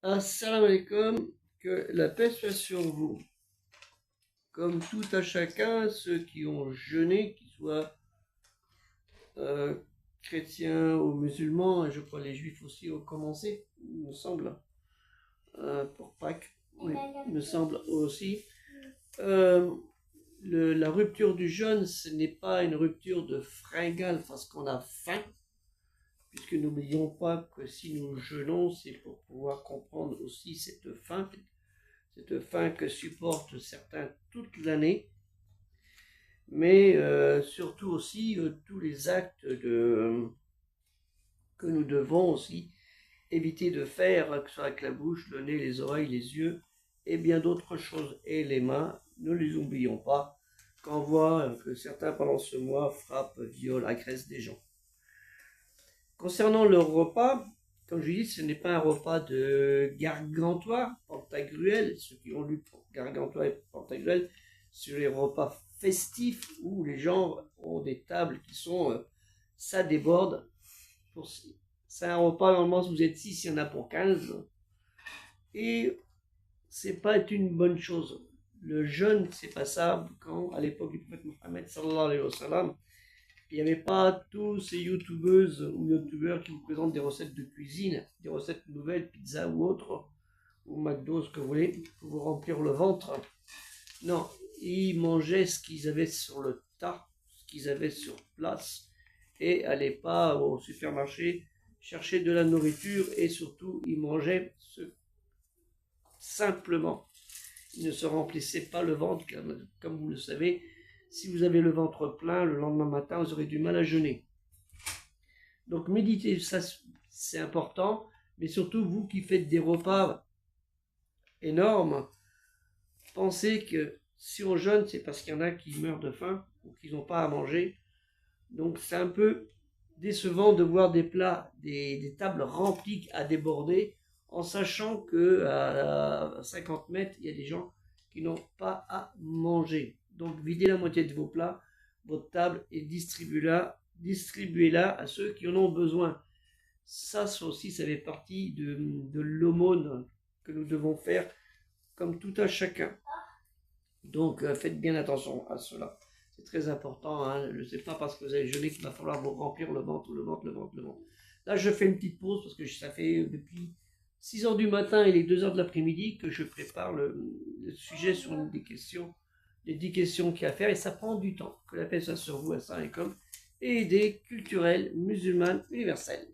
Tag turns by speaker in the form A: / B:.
A: Assalamu alaikum, que la paix soit sur vous. Comme tout à chacun, ceux qui ont jeûné, qu'ils soient euh, chrétiens ou musulmans, et je crois les juifs aussi ont commencé, il me semble, pour Pâques, oui, il me semble aussi. Euh, la rupture du jeûne, ce n'est pas une rupture de fringale parce qu'on a faim, puisque n'oublions pas que si nous jeûnons, c'est pour pouvoir comprendre aussi cette faim que supportent certains toute l'année, mais surtout aussi tous les actes que nous devons aussi éviter de faire, que ce soit avec la bouche, le nez, les oreilles, les yeux, et bien d'autres choses, et les mains, ne les oublions pas, quand on voit que certains pendant ce mois frappent, violent, agressent des gens. Concernant le repas, comme je dis, ce n'est pas un repas de Gargantua, Pantagruel. Ceux qui ont lu Gargantua et Pantagruel, sur les repas festifs où les gens ont des tables qui sont, ça déborde. C'est un repas, normalement, si vous êtes 6, il y en a pour 15. Et c'est pas une bonne chose. Le jeûne, c'est pas ça. Quand, à l'époque du prophète Mohammed, sallallahu alayhi wa sallam, il n'y avait pas tous ces youtubeuses ou youtubeurs qui vous présentent des recettes de cuisine, des recettes nouvelles, pizza ou autre, ou McDo, ce que vous voulez, pour vous remplir le ventre. Non, ils mangeaient ce qu'ils avaient sur le tas, ce qu'ils avaient sur place, et n'allaient pas au supermarché chercher de la nourriture, et surtout, ils mangeaient simplement. Ils ne se remplissaient pas le ventre, comme vous le savez. Si vous avez le ventre plein, le lendemain matin, vous aurez du mal à jeûner. Donc méditer, ça c'est important, mais surtout vous qui faites des repas énormes, pensez que si on jeûne, c'est parce qu'il y en a qui meurent de faim ou qui n'ont pas à manger. Donc c'est un peu décevant de voir des plats, des tables remplies à déborder, en sachant que à 50 mètres, il y a des gens qui n'ont pas à manger. Donc videz la moitié de vos plats, votre table, et distribuez-la à ceux qui en ont besoin. Ça aussi, ça fait partie de l'aumône que nous devons faire, comme tout à chacun. Donc faites bien attention à cela. C'est très important, hein. Je ne sais pas parce que vous avez jeûné qu'il va falloir vous remplir le ventre. Là, je fais une petite pause parce que ça fait depuis 6 heures du matin et les 2 heures de l'après-midi que je prépare le sujet sur les 10 questions qu'il y a à faire, et ça prend du temps. Que la paix soit sur vous, assalamu alaikum, et idées culturelles musulmanes universelles.